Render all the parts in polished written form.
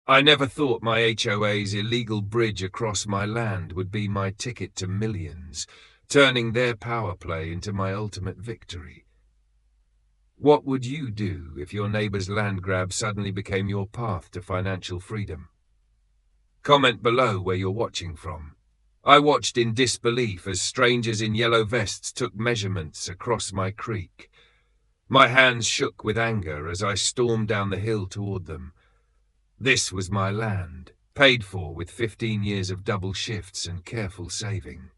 I never thought my HOA's illegal bridge across my land would be my ticket to millions, turning their power play into my ultimate victory. What would you do if your neighbor's land grab suddenly became your path to financial freedom? Comment below where you're watching from. I watched in disbelief as strangers in yellow vests took measurements across my creek. My hands shook with anger as I stormed down the hill toward them. This was my land, paid for with 15 years of double shifts and careful saving.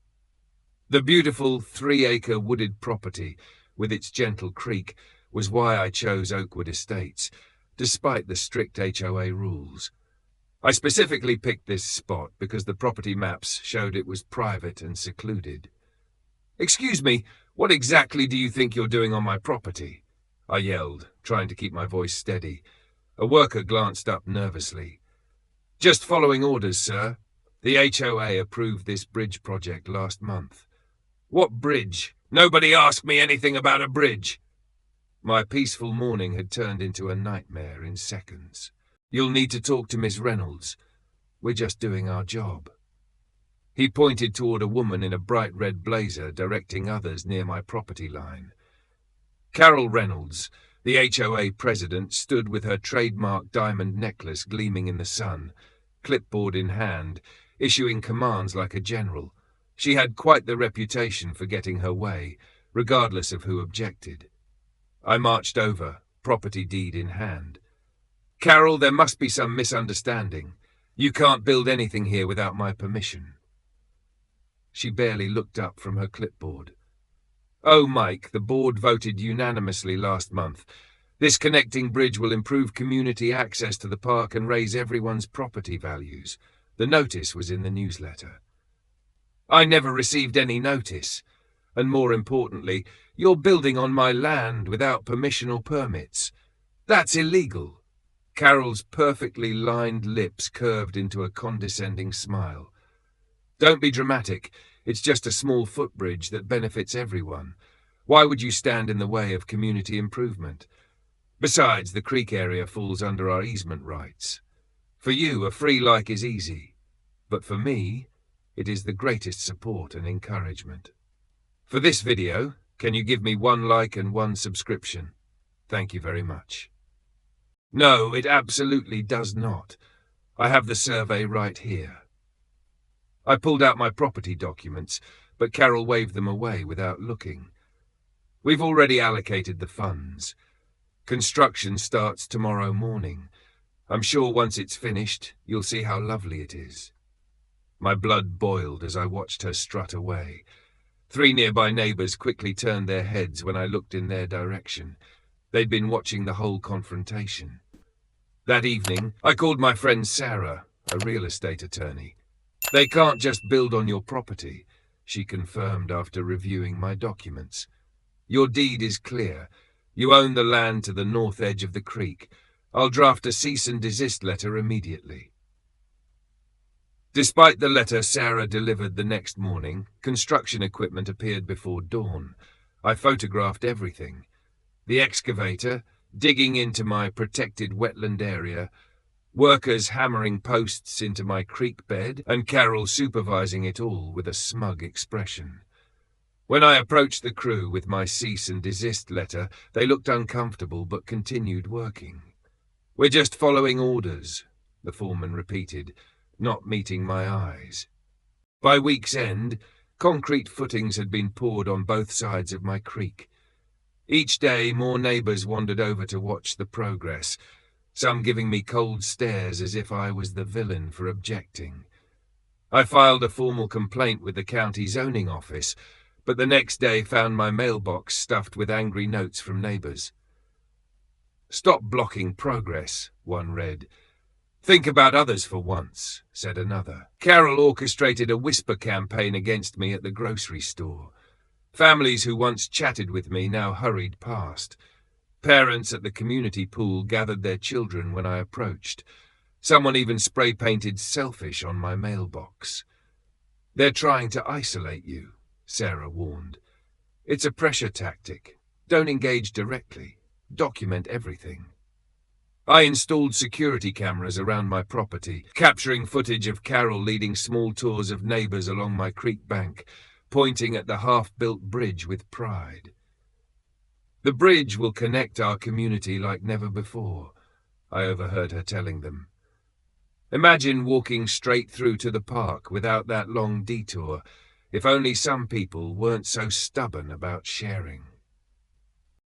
The beautiful 3-acre wooded property, with its gentle creek, was why I chose Oakwood Estates, despite the strict HOA rules. I specifically picked this spot because the property maps showed it was private and secluded. "Excuse me, what exactly do you think you're doing on my property?" I yelled, trying to keep my voice steady. A worker glanced up nervously. "Just following orders, sir. The HOA approved this bridge project last month." "What bridge? Nobody asked me anything about a bridge." My peaceful morning had turned into a nightmare in seconds. "You'll need to talk to Miss Reynolds. We're just doing our job." He pointed toward a woman in a bright red blazer directing others near my property line. Carol Reynolds, the HOA President, stood with her trademark diamond necklace gleaming in the sun, clipboard in hand, issuing commands like a general. She had quite the reputation for getting her way, regardless of who objected. I marched over, property deed in hand. "Carol, there must be some misunderstanding. You can't build anything here without my permission." She barely looked up from her clipboard. "Oh, Mike, the board voted unanimously last month. This connecting bridge will improve community access to the park and raise everyone's property values. The notice was in the newsletter." "I never received any notice. And more importantly, you're building on my land without permission or permits. That's illegal." Carol's perfectly lined lips curved into a condescending smile. "Don't be dramatic. It's just a small footbridge that benefits everyone. Why would you stand in the way of community improvement? Besides, the creek area falls under our easement rights. For you, a free like is easy. But for me, it is the greatest support and encouragement. For this video, can you give me 1 like and 1 subscription? Thank you very much." "No, it absolutely does not. I have the survey right here." I pulled out my property documents, but Carol waved them away without looking. "We've already allocated the funds. Construction starts tomorrow morning. I'm sure once it's finished, you'll see how lovely it is." My blood boiled as I watched her strut away. 3 nearby neighbors quickly turned their heads when I looked in their direction. They'd been watching the whole confrontation. That evening, I called my friend Sarah, a real estate attorney. "They can't just build on your property," she confirmed after reviewing my documents. "Your deed is clear. You own the land to the north edge of the creek. I'll draft a cease and desist letter immediately." Despite the letter Sarah delivered the next morning, construction equipment appeared before dawn. I photographed everything. The excavator, digging into my protected wetland area, workers hammering posts into my creek bed, and Carol supervising it all with a smug expression. When I approached the crew with my cease and desist letter, they looked uncomfortable but continued working. "We're just following orders," the foreman repeated, not meeting my eyes. By week's end, concrete footings had been poured on both sides of my creek. Each day, more neighbors wandered over to watch the progress, some giving me cold stares as if I was the villain for objecting. I filed a formal complaint with the county zoning office, but the next day found my mailbox stuffed with angry notes from neighbors. "Stop blocking progress," one read. "Think about others for once," said another. Carol orchestrated a whisper campaign against me at the grocery store. Families who once chatted with me now hurried past. Parents at the community pool gathered their children when I approached. Someone even spray-painted "selfish" on my mailbox. "They're trying to isolate you," Sarah warned. "It's a pressure tactic. Don't engage directly. Document everything." I installed security cameras around my property, capturing footage of Carol leading small tours of neighbours along my creek bank, pointing at the half-built bridge with pride. The bridge will connect our community like never before, I overheard her telling them. Imagine walking straight through to the park without that long detour, if only some people weren't so stubborn about sharing.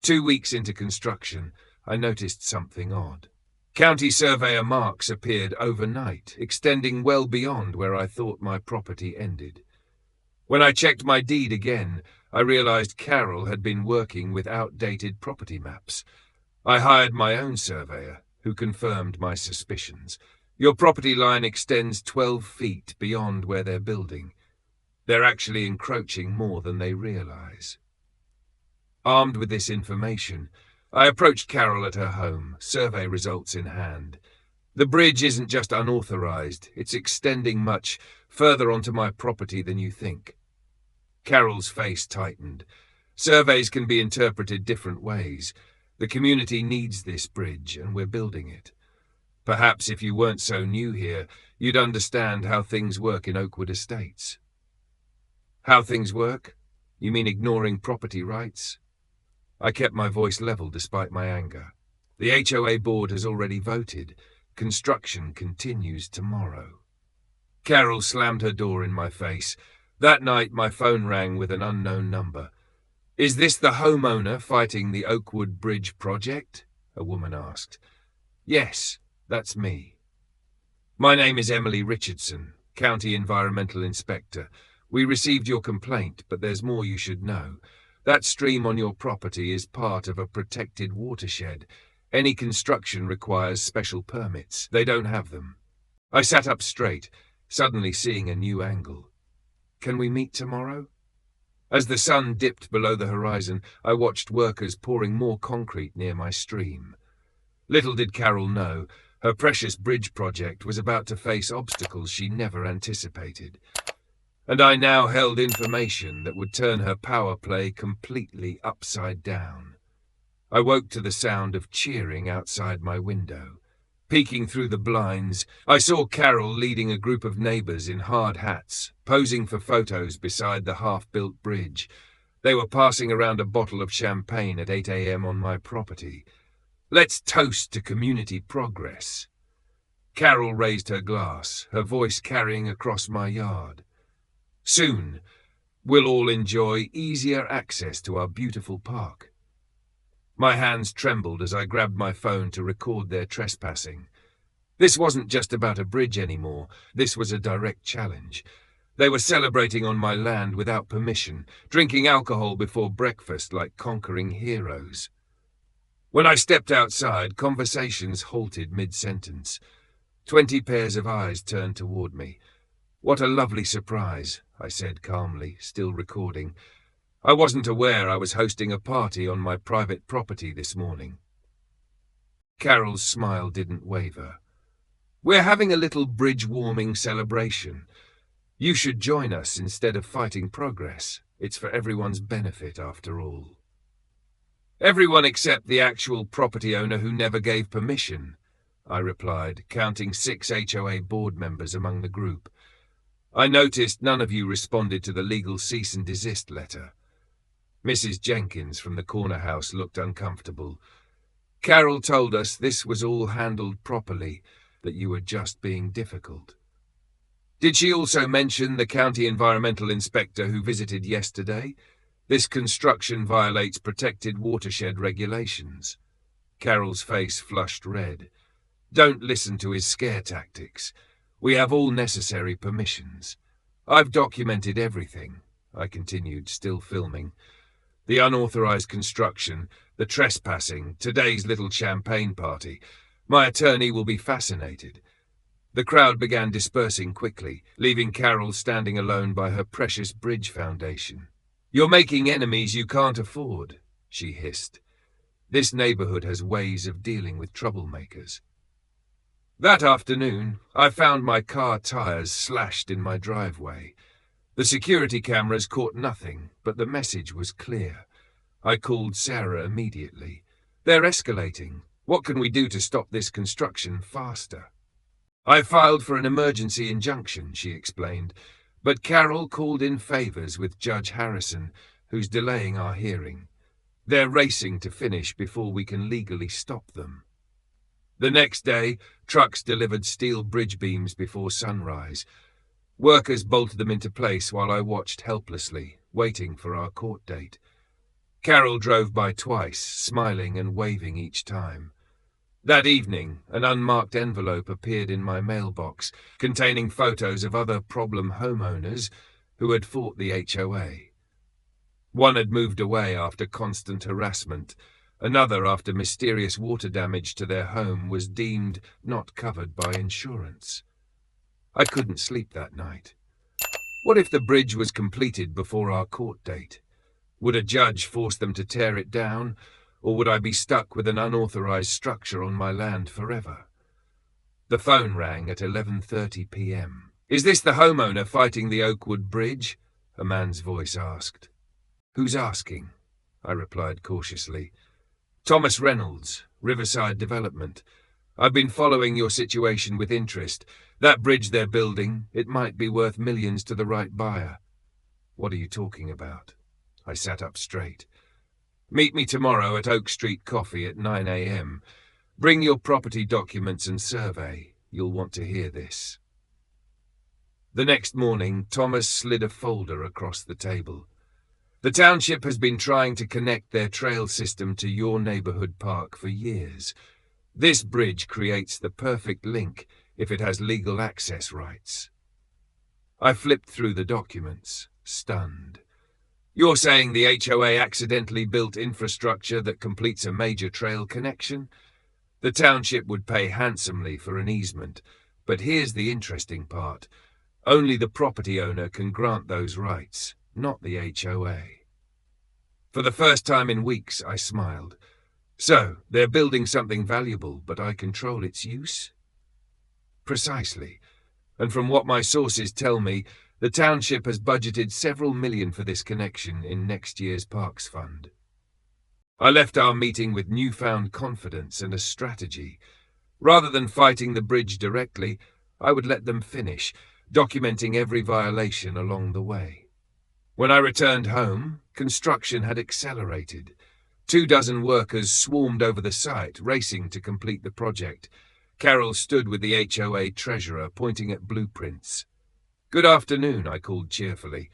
2 weeks into construction, I noticed something odd. County surveyor marks appeared overnight, extending well beyond where I thought my property ended. When I checked my deed again, I realized Carol had been working with outdated property maps. I hired my own surveyor, who confirmed my suspicions. Your property line extends 12 feet beyond where they're building. They're actually encroaching more than they realize. Armed with this information, I approached Carol at her home, survey results in hand. The bridge isn't just unauthorized, it's extending much further onto my property than you think. Carol's face tightened. Surveys can be interpreted different ways. The community needs this bridge, and we're building it. Perhaps if you weren't so new here, you'd understand how things work in Oakwood Estates. How things work? You mean ignoring property rights? I kept my voice level despite my anger. The HOA board has already voted. Construction continues tomorrow. Carol slammed her door in my face. That night my phone rang with an unknown number. "Is this the homeowner fighting the Oakwood Bridge project?" a woman asked. "Yes, that's me." "My name is Emily Richardson, County Environmental Inspector. We received your complaint, but there's more you should know. That stream on your property is part of a protected watershed. Any construction requires special permits. They don't have them." I sat up straight, suddenly seeing a new angle. "Can we meet tomorrow?" As the sun dipped below the horizon, I watched workers pouring more concrete near my stream. Little did Carol know, her precious bridge project was about to face obstacles she never anticipated. And I now held information that would turn her power play completely upside down. I woke to the sound of cheering outside my window. Peeking through the blinds, I saw Carol leading a group of neighbours in hard hats, posing for photos beside the half-built bridge. They were passing around a bottle of champagne at 8 a.m. on my property. "Let's toast to community progress." Carol raised her glass, her voice carrying across my yard. "Soon, we'll all enjoy easier access to our beautiful park." My hands trembled as I grabbed my phone to record their trespassing. This wasn't just about a bridge anymore, this was a direct challenge. They were celebrating on my land without permission, drinking alcohol before breakfast like conquering heroes. When I stepped outside, conversations halted mid-sentence. 20 pairs of eyes turned toward me. "What a lovely surprise," I said calmly, still recording. "I wasn't aware I was hosting a party on my private property this morning." Carol's smile didn't waver. "We're having a little bridge-warming celebration. You should join us instead of fighting progress. It's for everyone's benefit, after all." "Everyone except the actual property owner who never gave permission," I replied, counting 6 HOA board members among the group. "I noticed none of you responded to the legal cease and desist letter." Mrs. Jenkins from the corner house looked uncomfortable. "Carol told us this was all handled properly, that you were just being difficult." "Did she also mention the county environmental inspector who visited yesterday? This construction violates protected watershed regulations." Carol's face flushed red. "Don't listen to his scare tactics. We have all necessary permissions. I've documented everything," I continued, still filming. "The unauthorized construction, the trespassing, today's little champagne party. My attorney will be fascinated." The crowd began dispersing quickly, leaving Carol standing alone by her precious bridge foundation. "You're making enemies you can't afford," she hissed. "This neighborhood has ways of dealing with troublemakers." That afternoon, I found my car tires slashed in my driveway. The security cameras caught nothing, but the message was clear. I called Sarah immediately. "They're escalating. What can we do to stop this construction faster? I filed for an emergency injunction, she explained, but Carol called in favors with Judge Harrison, who's delaying our hearing. They're racing to finish before we can legally stop them. The next day, trucks delivered steel bridge beams before sunrise. Workers bolted them into place while I watched helplessly, waiting for our court date. Carol drove by twice, smiling and waving each time. That evening, an unmarked envelope appeared in my mailbox, containing photos of other problem homeowners who had fought the HOA. One had moved away after constant harassment. Another, after mysterious water damage to their home, was deemed not covered by insurance. I couldn't sleep that night. What if the bridge was completed before our court date? Would a judge force them to tear it down, or would I be stuck with an unauthorized structure on my land forever? The phone rang at 11:30 p.m. "Is this the homeowner fighting the Oakwood Bridge?" a man's voice asked. "Who's asking?" I replied cautiously. "Thomas Reynolds, Riverside Development. I've been following your situation with interest. That bridge they're building, it might be worth millions to the right buyer." "What are you talking about?" I sat up straight. "Meet me tomorrow at Oak Street Coffee at 9 a.m. Bring your property documents and survey. You'll want to hear this." The next morning, Thomas slid a folder across the table. "The township has been trying to connect their trail system to your neighborhood park for years. This bridge creates the perfect link if it has legal access rights." I flipped through the documents, stunned. "You're saying the HOA accidentally built infrastructure that completes a major trail connection? The township would pay handsomely for an easement, but here's the interesting part. Only the property owner can grant those rights, not the HOA." For the first time in weeks, I smiled. "So, they're building something valuable, but I control its use?" "Precisely. And from what my sources tell me, the township has budgeted several million for this connection in next year's Parks Fund." I left our meeting with newfound confidence and a strategy. Rather than fighting the bridge directly, I would let them finish, documenting every violation along the way. When I returned home, construction had accelerated. 24 workers swarmed over the site, racing to complete the project. Carol stood with the HOA treasurer, pointing at blueprints. "Good afternoon," I called cheerfully.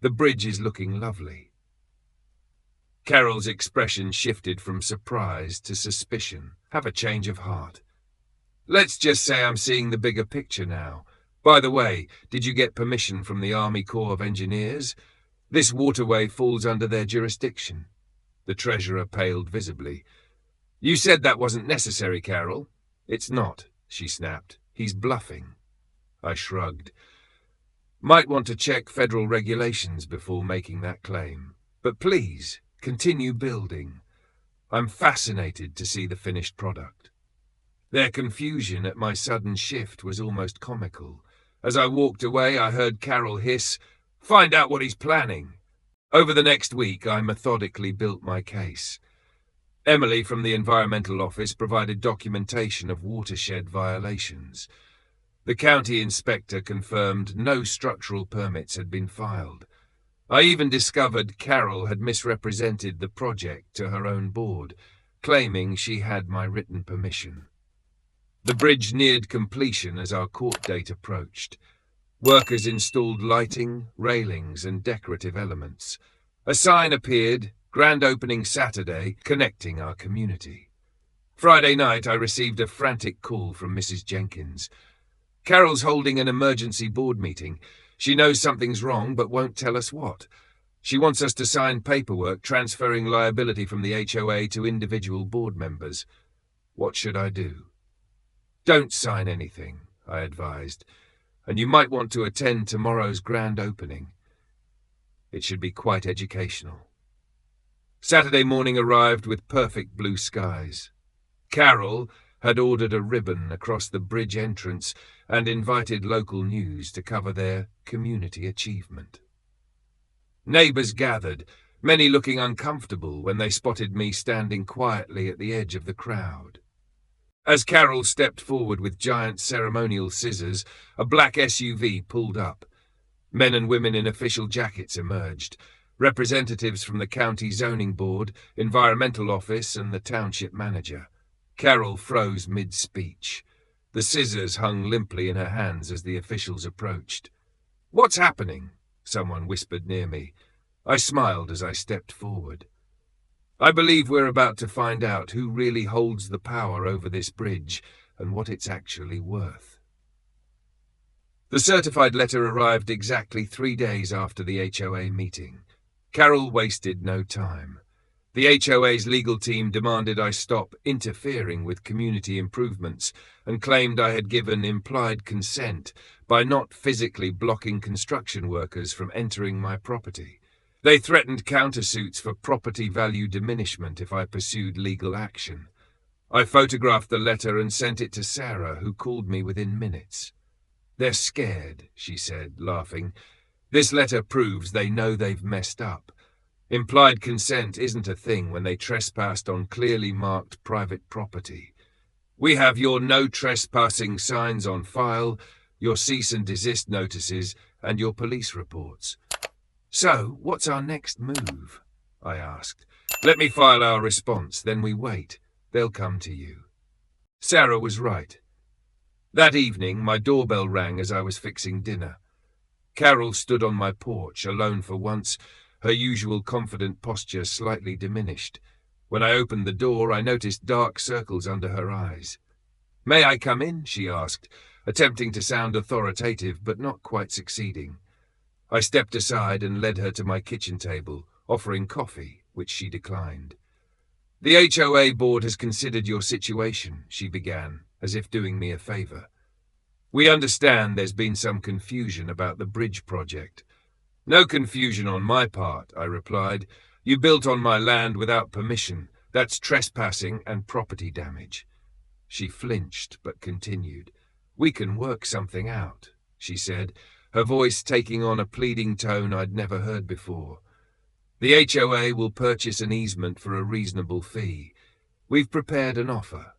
"The bridge is looking lovely." Carol's expression shifted from surprise to suspicion. "Have a change of heart. Let's just say I'm seeing the bigger picture now. By the way, did you get permission from the Army Corps of Engineers? This waterway falls under their jurisdiction." The treasurer paled visibly. "You said that wasn't necessary, Carol." "It's not," she snapped. "He's bluffing." I shrugged. "Might want to check federal regulations before making that claim. But please, continue building. I'm fascinated to see the finished product." Their confusion at my sudden shift was almost comical. As I walked away, I heard Carol hiss, "Find out what he's planning." Over the next week, I methodically built my case. Emily from the Environmental Office provided documentation of watershed violations. The county inspector confirmed no structural permits had been filed. I even discovered Carol had misrepresented the project to her own board, claiming she had my written permission. The bridge neared completion as our court date approached. Workers installed lighting, railings, and decorative elements. A sign appeared, "Grand Opening Saturday, connecting our community." Friday night, I received a frantic call from Mrs. Jenkins. "Carol's holding an emergency board meeting. She knows something's wrong, but won't tell us what. She wants us to sign paperwork transferring liability from the HOA to individual board members. What should I do?" "Don't sign anything," I advised, "and you might want to attend tomorrow's grand opening. It should be quite educational." Saturday morning arrived with perfect blue skies. Carol had ordered a ribbon across the bridge entrance and invited local news to cover their community achievement. Neighbors gathered, many looking uncomfortable when they spotted me standing quietly at the edge of the crowd. As Carol stepped forward with giant ceremonial scissors, a black SUV pulled up. Men and women in official jackets emerged. Representatives from the county zoning board, environmental office, and the township manager. Carol froze mid-speech. The scissors hung limply in her hands as the officials approached. "What's happening?" someone whispered near me. I smiled as I stepped forward. "I believe we're about to find out who really holds the power over this bridge and what it's actually worth." The certified letter arrived exactly 3 days after the HOA meeting. Carol wasted no time. The HOA's legal team demanded I stop interfering with community improvements and claimed I had given implied consent by not physically blocking construction workers from entering my property. They threatened countersuits for property value diminishment if I pursued legal action. I photographed the letter and sent it to Sarah, who called me within minutes. "They're scared," she said, laughing. "This letter proves they know they've messed up. Implied consent isn't a thing when they trespassed on clearly marked private property. We have your no trespassing signs on file, your cease and desist notices, and your police reports." "So, what's our next move?" I asked. "Let me file our response, then we wait. They'll come to you." Sarah was right. That evening, my doorbell rang as I was fixing dinner. Carol stood on my porch, alone for once, her usual confident posture slightly diminished. When I opened the door, I noticed dark circles under her eyes. "May I come in?" she asked, attempting to sound authoritative but not quite succeeding. I stepped aside and led her to my kitchen table, offering coffee, which she declined. "The HOA board has considered your situation," she began, as if doing me a favor. "We understand there's been some confusion about the bridge project." "No confusion on my part," I replied. "You built on my land without permission. That's trespassing and property damage." She flinched, but continued. "We can work something out," she said, her voice taking on a pleading tone I'd never heard before. "The HOA will purchase an easement for a reasonable fee. We've prepared an offer."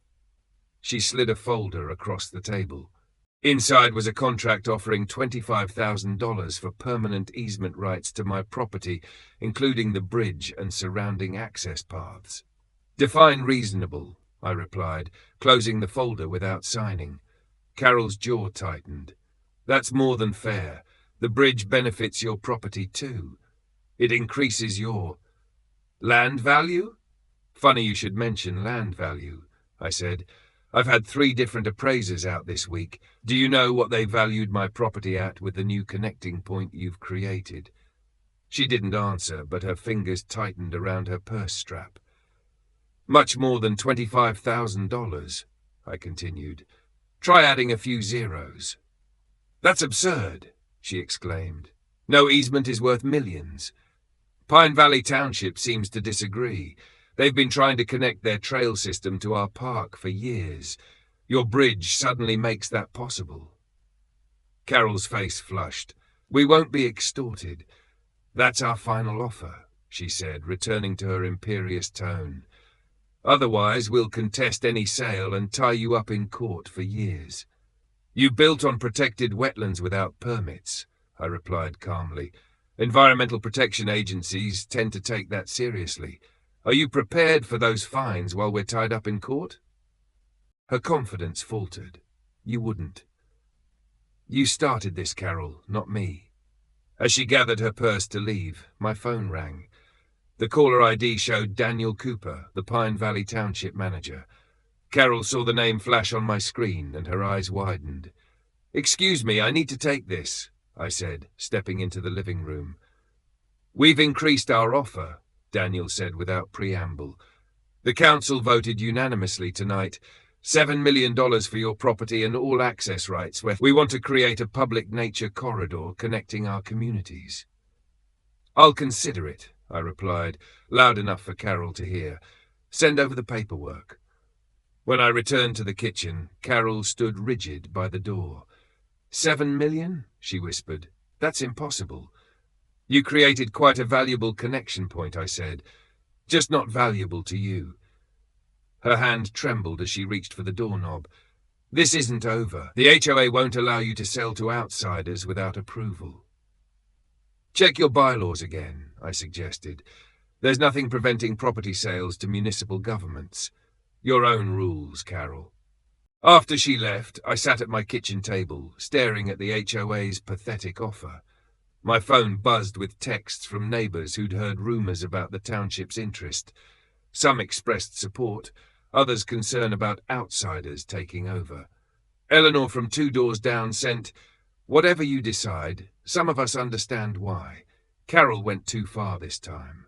She slid a folder across the table. Inside was a contract offering $25,000 for permanent easement rights to my property, including the bridge and surrounding access paths. "Define reasonable," I replied, closing the folder without signing. Carol's jaw tightened. "That's more than fair. The bridge benefits your property too. It increases your land value?" "Funny you should mention land value," I said. "I've had 3 different appraisers out this week. Do you know what they valued my property at with the new connecting point you've created?" She didn't answer, but her fingers tightened around her purse strap. "Much more than $25,000, I continued. "Try adding a few zeros." "That's absurd," she exclaimed. "No easement is worth millions." Pine Valley Township seems to disagree. They've been trying to connect their trail system to our park for years. Your bridge suddenly makes that possible. Carol's face flushed. "We won't be extorted. That's our final offer," she said, returning to her imperious tone. "Otherwise, we'll contest any sale and tie you up in court for years." "You built on protected wetlands without permits," I replied calmly. "Environmental protection agencies tend to take that seriously. Are you prepared for those fines while we're tied up in court?" Her confidence faltered. "You wouldn't." "You started this, Carol, not me." As she gathered her purse to leave, my phone rang. The caller ID showed Daniel Cooper, the Pine Valley Township manager. Carol saw the name flash on my screen, and her eyes widened. "Excuse me, I need to take this," I said, stepping into the living room. "We've increased our offer," Daniel said without preamble. "The council voted unanimously tonight. $7 million for your property and all access rights where we want to create a public nature corridor connecting our communities." "I'll consider it," I replied, loud enough for Carol to hear. "Send over the paperwork." When I returned to the kitchen, Carol stood rigid by the door. "$7 million?" she whispered. "That's impossible." "You created quite a valuable connection point," I said. "Just not valuable to you." Her hand trembled as she reached for the doorknob. "This isn't over. The HOA won't allow you to sell to outsiders without approval." "Check your bylaws again," I suggested. "There's nothing preventing property sales to municipal governments. Your own rules, Carol." After she left, I sat at my kitchen table, staring at the HOA's pathetic offer. My phone buzzed with texts from neighbours who'd heard rumours about the township's interest. Some expressed support, others concern about outsiders taking over. Eleanor from 2 doors down sent, "Whatever you decide, some of us understand why. Carol went too far this time."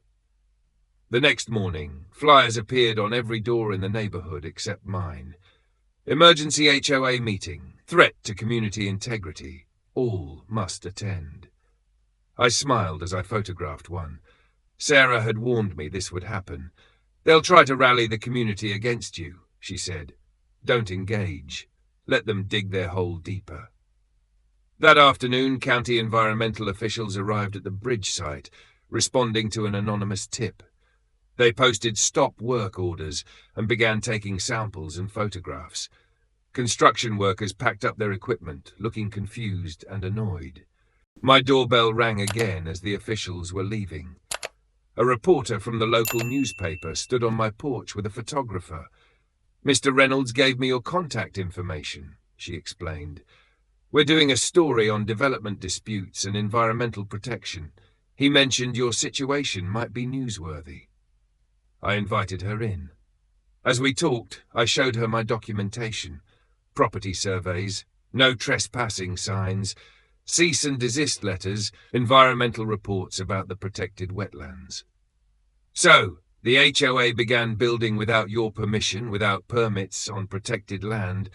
The next morning, flyers appeared on every door in the neighbourhood except mine. "Emergency HOA meeting. Threat to community integrity. All must attend." I smiled as I photographed one. Sarah had warned me this would happen. "They'll try to rally the community against you," she said. "Don't engage. Let them dig their hole deeper." That afternoon, county environmental officials arrived at the bridge site, responding to an anonymous tip. They posted stop work orders and began taking samples and photographs. Construction workers packed up their equipment, looking confused and annoyed. My doorbell rang again as the officials were leaving. A reporter from the local newspaper stood on my porch with a photographer. "Mr. Reynolds gave me your contact information," she explained. "We're doing a story on development disputes and environmental protection. He mentioned your situation might be newsworthy." I invited her in. As we talked, I showed her my documentation: property surveys, no trespassing signs, cease and desist letters, environmental reports about the protected wetlands. "So, the HOA began building without your permission, without permits, on protected land,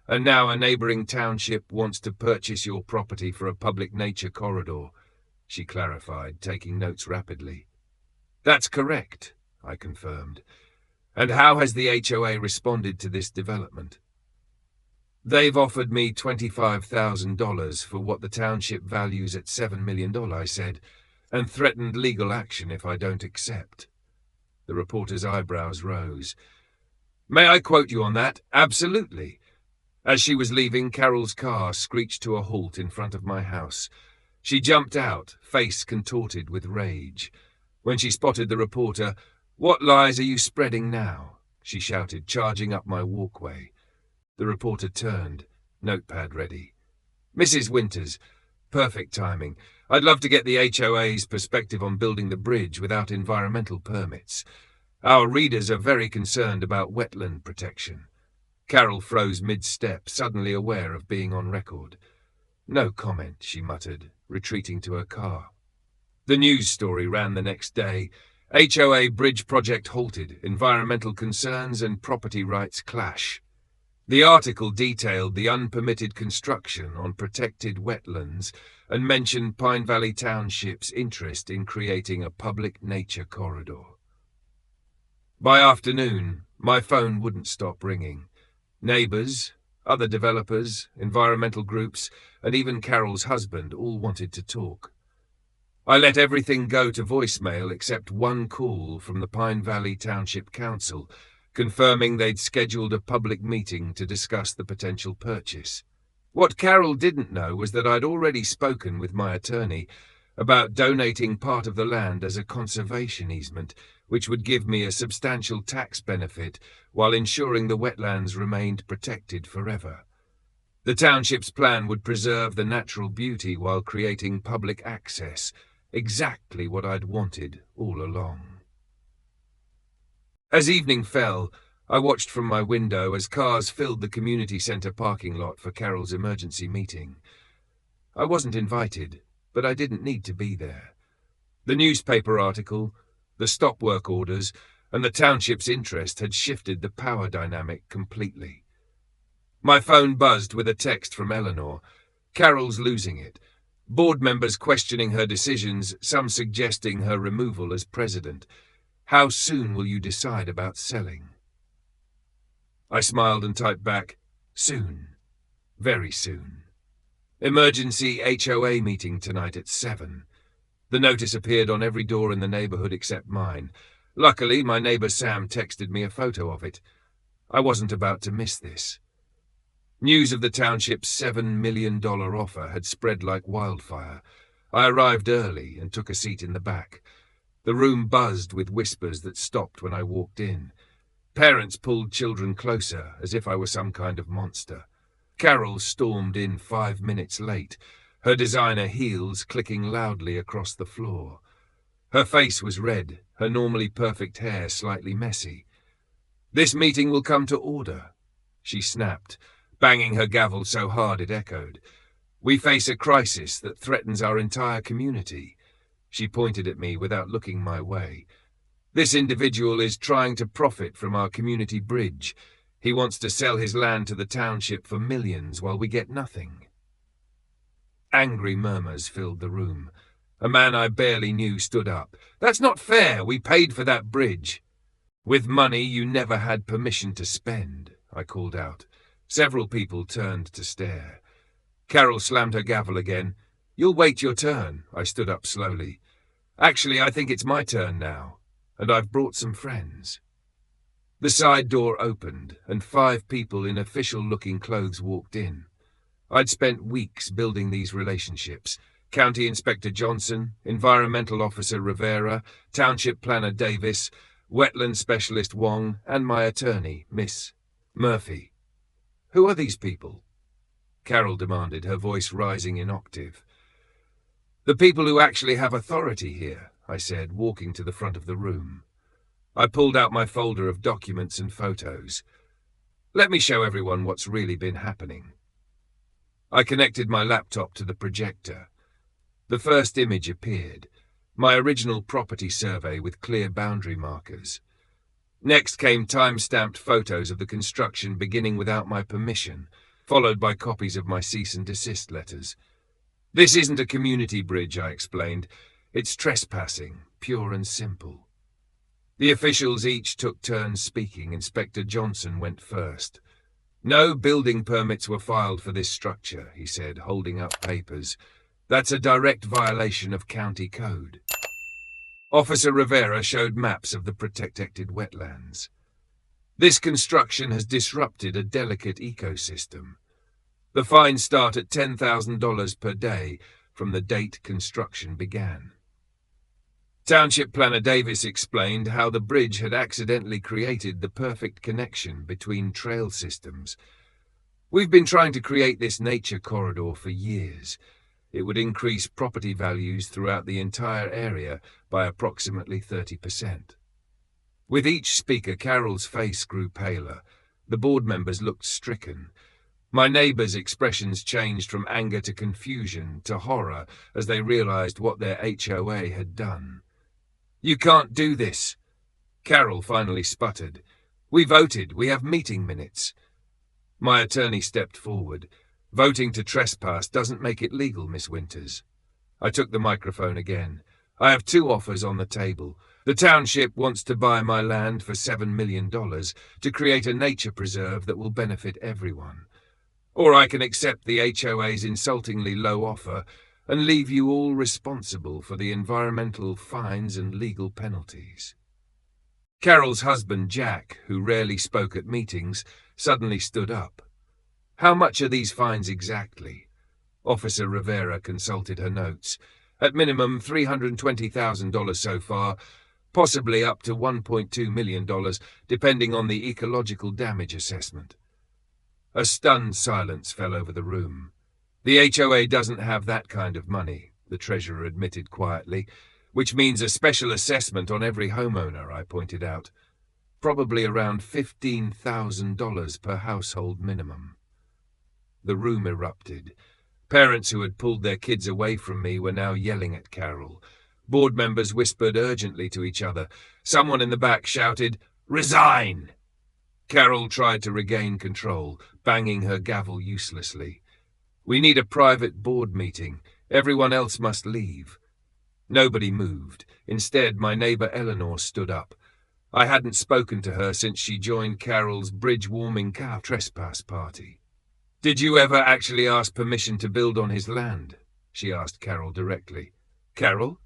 and now a neighbouring township wants to purchase your property for a public nature corridor," she clarified, taking notes rapidly. "That's correct," I confirmed. "And how has the HOA responded to this development?" "They've offered me $25,000 for what the township values at $7 million, I said, "and threatened legal action if I don't accept." The reporter's eyebrows rose. "May I quote you on that?" "Absolutely." As she was leaving, Carol's car screeched to a halt in front of my house. She jumped out, face contorted with rage. When she spotted the reporter, "What lies are you spreading now?" she shouted, charging up my walkway. The reporter turned, notepad ready. "Mrs. Winters, perfect timing. I'd love to get the HOA's perspective on building the bridge without environmental permits. Our readers are very concerned about wetland protection." Carol froze mid-step, suddenly aware of being on record. "No comment," she muttered, retreating to her car. The news story ran the next day. HOA bridge project halted, environmental concerns and property rights clash. The article detailed the unpermitted construction on protected wetlands and mentioned Pine Valley Township's interest in creating a public nature corridor. By afternoon, my phone wouldn't stop ringing. Neighbours, other developers, environmental groups, and even Carol's husband all wanted to talk. I let everything go to voicemail except one call from the Pine Valley Township Council, confirming they'd scheduled a public meeting to discuss the potential purchase. What Carol didn't know was that I'd already spoken with my attorney about donating part of the land as a conservation easement, which would give me a substantial tax benefit while ensuring the wetlands remained protected forever. The township's plan would preserve the natural beauty while creating public access, exactly what I'd wanted all along. As evening fell, I watched from my window as cars filled the community centre parking lot for Carol's emergency meeting. I wasn't invited, but I didn't need to be there. The newspaper article, the stop work orders, and the township's interest had shifted the power dynamic completely. My phone buzzed with a text from Eleanor. "Carol's losing it. Board members questioning her decisions, some suggesting her removal as president. How soon will you decide about selling?" I smiled and typed back, "Soon. Very soon. Emergency HOA meeting tonight at 7. The notice appeared on every door in the neighbourhood except mine. Luckily, my neighbour Sam texted me a photo of it. I wasn't about to miss this. News of the township's $7 million offer had spread like wildfire. I arrived early and took a seat in the back. The room buzzed with whispers that stopped when I walked in. Parents pulled children closer, as if I were some kind of monster. Carol stormed in 5 minutes late, her designer heels clicking loudly across the floor. Her face was red, her normally perfect hair slightly messy. "This meeting will come to order," she snapped, banging her gavel so hard it echoed. "We face a crisis that threatens our entire community." She pointed at me without looking my way. "This individual is trying to profit from our community bridge. He wants to sell his land to the township for millions while we get nothing." Angry murmurs filled the room. A man I barely knew stood up. "That's not fair. We paid for that bridge." "With money you never had permission to spend," I called out. Several people turned to stare. Carol slammed her gavel again. "You'll wait your turn." I stood up slowly. "Actually, I think it's my turn now, and I've brought some friends." The side door opened, and 5 people in official-looking clothes walked in. I'd spent weeks building these relationships. County Inspector Johnson, Environmental Officer Rivera, Township Planner Davis, Wetland Specialist Wong, and my attorney, Miss Murphy. "Who are these people?" Carol demanded, her voice rising in octave. "The people who actually have authority here," I said, walking to the front of the room. I pulled out my folder of documents and photos. "Let me show everyone what's really been happening." I connected my laptop to the projector. The first image appeared, my original property survey with clear boundary markers. Next came time-stamped photos of the construction beginning without my permission, followed by copies of my cease and desist letters. "This isn't a community bridge," I explained. "It's trespassing, pure and simple." The officials each took turns speaking. Inspector Johnson went first. "No building permits were filed for this structure," he said, holding up papers. "That's a direct violation of county code." Officer Rivera showed maps of the protected wetlands. "This construction has disrupted a delicate ecosystem. The fines start at $10,000 per day from the date construction began." Township Planner Davis explained how the bridge had accidentally created the perfect connection between trail systems. "We've been trying to create this nature corridor for years. It would increase property values throughout the entire area by approximately 30%. With each speaker, Carol's face grew paler. The board members looked stricken. My neighbors' expressions changed from anger to confusion to horror as they realized what their HOA had done. "You can't do this," Carol finally sputtered. "We voted. We have meeting minutes." My attorney stepped forward. "Voting to trespass doesn't make it legal, Miss Winters." I took the microphone again. "I have 2 offers on the table. The township wants to buy my land for $7 million to create a nature preserve that will benefit everyone. Or I can accept the HOA's insultingly low offer and leave you all responsible for the environmental fines and legal penalties." Carol's husband, Jack, who rarely spoke at meetings, suddenly stood up. "How much are these fines exactly?" Officer Rivera consulted her notes. "At minimum, $320,000 so far, possibly up to $1.2 million, depending on the ecological damage assessment." A stunned silence fell over the room. "The HOA doesn't have that kind of money," the treasurer admitted quietly, "which means a special assessment on every homeowner," I pointed out. "Probably around $15,000 per household minimum." The room erupted. Parents who had pulled their kids away from me were now yelling at Carol. Board members whispered urgently to each other. Someone in the back shouted, "Resign!" Carol tried to regain control, banging her gavel uselessly. "We need a private board meeting. Everyone else must leave." Nobody moved. Instead, my neighbor Eleanor stood up. I hadn't spoken to her since she joined Carol's bridge-warming cow trespass party. "Did you ever actually ask permission to build on his land?" she asked Carol directly. "Carol?"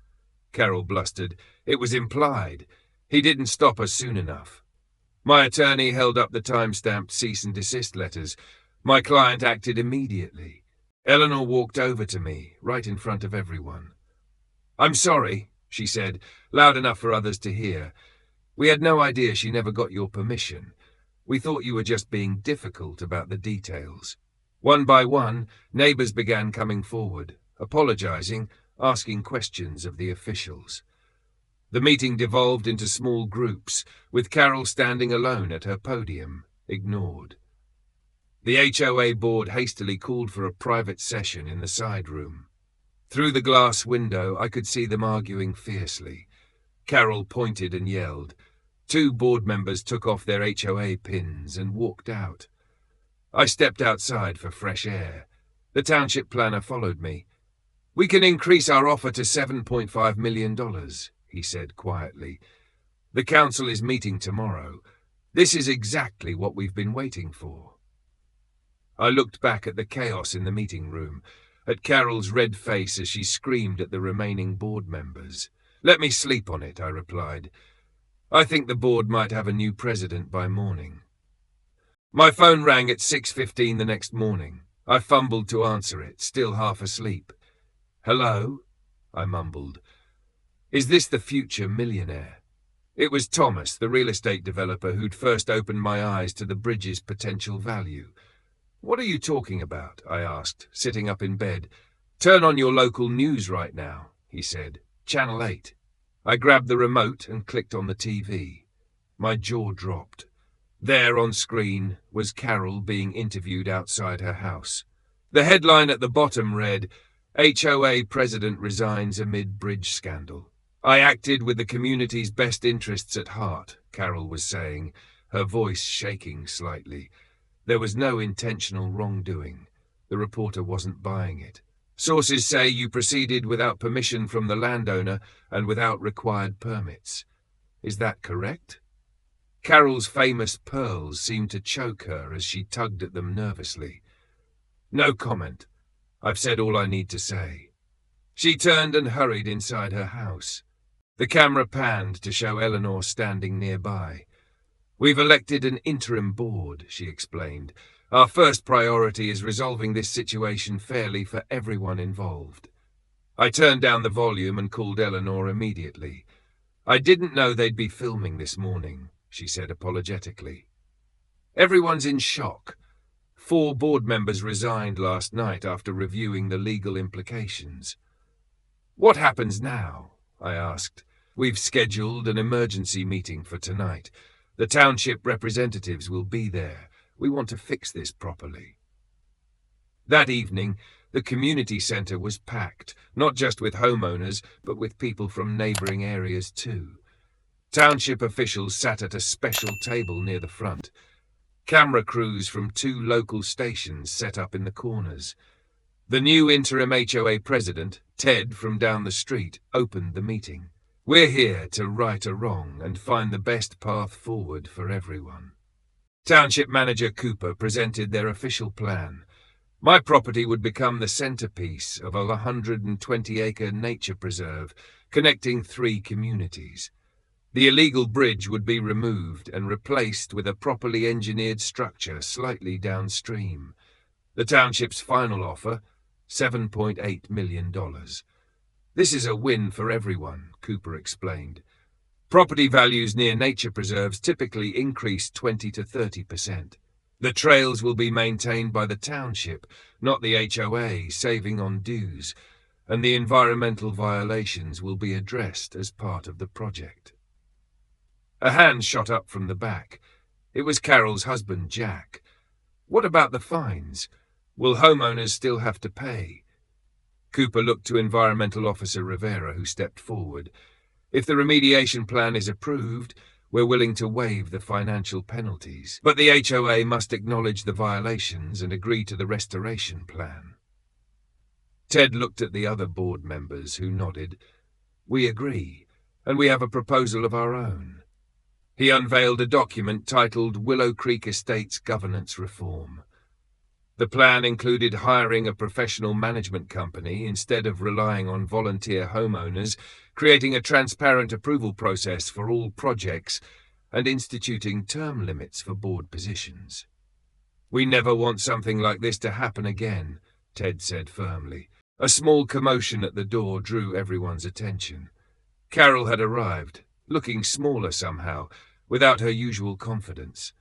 Carol blustered. "It was implied. He didn't stop us soon enough." My attorney held up the time-stamped cease and desist letters. My client acted immediately. Eleanor walked over to me, right in front of everyone. "I'm sorry," she said, loud enough for others to hear. "We had no idea she never got your permission. We thought you were just being difficult about the details." One by one, neighbors began coming forward, apologizing, asking questions of the officials. The meeting devolved into small groups, with Carol standing alone at her podium, ignored. The HOA board hastily called for a private session in the side room. Through the glass window, I could see them arguing fiercely. Carol pointed and yelled. Two board members took off their HOA pins and walked out. I stepped outside for fresh air. The township planner followed me. "We can increase our offer to $7.5 million, he said quietly. "The council is meeting tomorrow. This is exactly what we've been waiting for." I looked back at the chaos in the meeting room, at Carol's red face as she screamed at the remaining board members. "Let me sleep on it," I replied. "I think the board might have a new president by morning." My phone rang at 6:15 the next morning. I fumbled to answer it, still half asleep. "Hello?" I mumbled. "Is this the future millionaire?" It was Thomas, the real estate developer who'd first opened my eyes to the bridge's potential value. "What are you talking about?" I asked, sitting up in bed. "Turn on your local news right now," he said. "Channel 8. I grabbed the remote and clicked on the TV. My jaw dropped. There on screen was Carol being interviewed outside her house. The headline at the bottom read, "HOA President resigns amid bridge scandal." "I acted with the community's best interests at heart," Carol was saying, her voice shaking slightly. There was no intentional wrongdoing. The reporter wasn't buying it. "Sources say you proceeded without permission from the landowner and without required permits. Is that correct?" Carol's famous pearls seemed to choke her as she tugged at them nervously. "No comment. I've said all I need to say." She turned and hurried inside her house. The camera panned to show Eleanor standing nearby. "We've elected an interim board," she explained. "Our first priority is resolving this situation fairly for everyone involved." I turned down the volume and called Eleanor immediately. "I didn't know they'd be filming this morning," she said apologetically. "Everyone's in shock. 4 board members resigned last night after reviewing the legal implications." "What happens now?" I asked. "We've scheduled an emergency meeting for tonight. The township representatives will be there. We want to fix this properly." That evening, the community center was packed, not just with homeowners, but with people from neighboring areas too. Township officials sat at a special table near the front. Camera crews from 2 local stations set up in the corners. The new interim HOA president, Ted from down the street, opened the meeting. "We're here to right a wrong and find the best path forward for everyone." Township Manager Cooper presented their official plan. My property would become the centerpiece of a 120-acre nature preserve connecting 3 communities. The illegal bridge would be removed and replaced with a properly engineered structure slightly downstream. The township's final offer, $7.8 million. "This is a win for everyone," Cooper explained. "Property values near nature preserves typically increase 20 to 30%. The trails will be maintained by the township, not the HOA, saving on dues, and the environmental violations will be addressed as part of the project." A hand shot up from the back. It was Carol's husband, Jack. "What about the fines? Will homeowners still have to pay?" Cooper looked to Environmental Officer Rivera, who stepped forward. "If the remediation plan is approved, we're willing to waive the financial penalties. But the HOA must acknowledge the violations and agree to the restoration plan." Ted looked at the other board members, who nodded. "We agree, and we have a proposal of our own." He unveiled a document titled Willow Creek Estates Governance Reform. The plan included hiring a professional management company instead of relying on volunteer homeowners, creating a transparent approval process for all projects, and instituting term limits for board positions. "We never want something like this to happen again," Ted said firmly. A small commotion at the door drew everyone's attention. Carol had arrived, looking smaller somehow, without her usual confidence.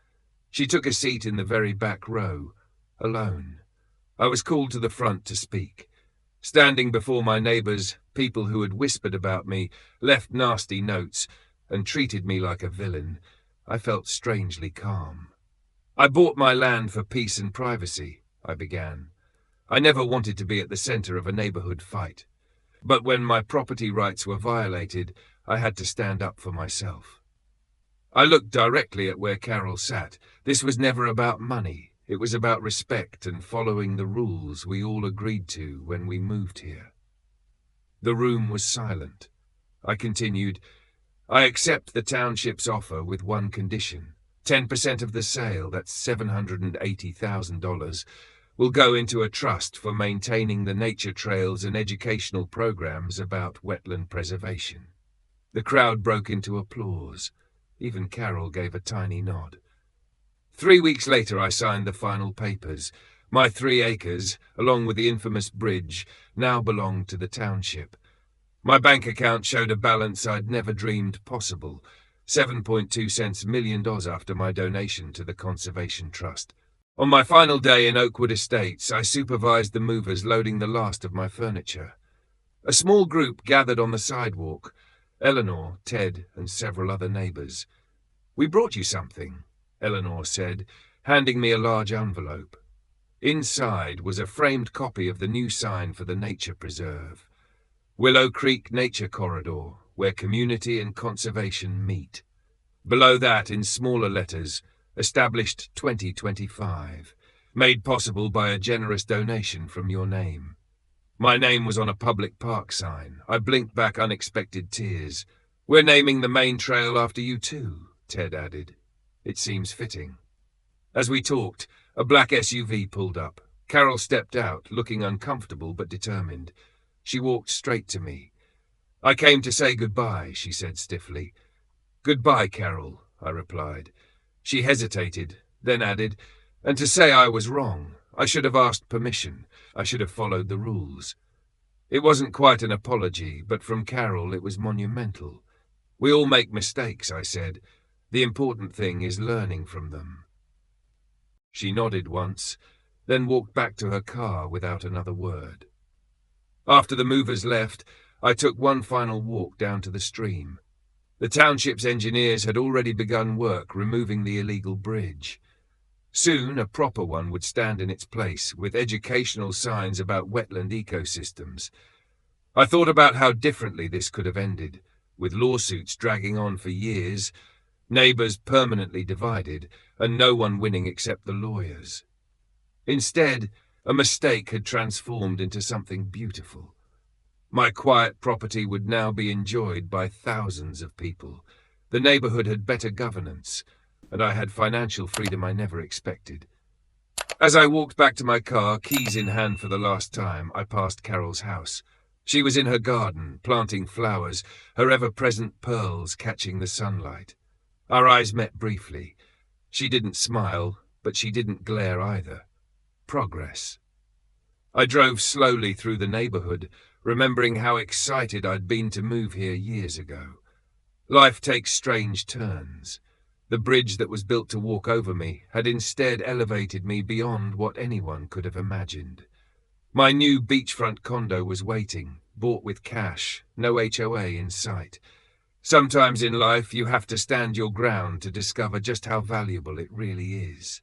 She took a seat in the very back row, alone. I was called to the front to speak. Standing before my neighbors, people who had whispered about me, left nasty notes, and treated me like a villain, I felt strangely calm. "I bought my land for peace and privacy," I began. "I never wanted to be at the center of a neighborhood fight. But when my property rights were violated, I had to stand up for myself." I looked directly at where Carol sat. This was never about money. It was about respect and following the rules we all agreed to when we moved here. The room was silent. I continued, "I accept the township's offer with one condition. 10% of the sale, that's $780,000, will go into a trust for maintaining the nature trails and educational programs about wetland preservation." The crowd broke into applause. Even Carol gave a tiny nod. 3 weeks later, I signed the final papers. My 3 acres, along with the infamous bridge, now belonged to the township. My bank account showed a balance I'd never dreamed possible, $7.2 million after my donation to the Conservation Trust. On my final day in Oakwood Estates, I supervised the movers loading the last of my furniture. A small group gathered on the sidewalk, Eleanor, Ted, and several other neighbors. "We brought you something," Eleanor said, handing me a large envelope. Inside was a framed copy of the new sign for the nature preserve. "Willow Creek Nature Corridor, where community and conservation meet." Below that, in smaller letters, "Established 2025, made possible by a generous donation from your name." My name was on a public park sign. I blinked back unexpected tears. "We're naming the main trail after you too," Ted added. "It seems fitting." As we talked, a black SUV pulled up. Carol stepped out, looking uncomfortable but determined. She walked straight to me. "I came to say goodbye," she said stiffly. "Goodbye, Carol," I replied. She hesitated, then added, "And to say I was wrong. I should have asked permission. I should have followed the rules." It wasn't quite an apology, but from Carol it was monumental. "We all make mistakes," I said. "The important thing is learning from them." She nodded once, then walked back to her car without another word. After the movers left, I took one final walk down to the stream. The township's engineers had already begun work removing the illegal bridge. Soon a proper one would stand in its place, with educational signs about wetland ecosystems. I thought about how differently this could have ended, with lawsuits dragging on for years, neighbors permanently divided, and no one winning except the lawyers. Instead, a mistake had transformed into something beautiful. My quiet property would now be enjoyed by thousands of people. The neighborhood had better governance, and I had financial freedom I never expected. As I walked back to my car, keys in hand for the last time, I passed Carol's house. She was in her garden, planting flowers, her ever-present pearls catching the sunlight. Our eyes met briefly. She didn't smile, but she didn't glare either. Progress. I drove slowly through the neighborhood, remembering how excited I'd been to move here years ago. Life takes strange turns. The bridge that was built to walk over me had instead elevated me beyond what anyone could have imagined. My new beachfront condo was waiting, bought with cash, no HOA in sight. Sometimes in life you have to stand your ground to discover just how valuable it really is.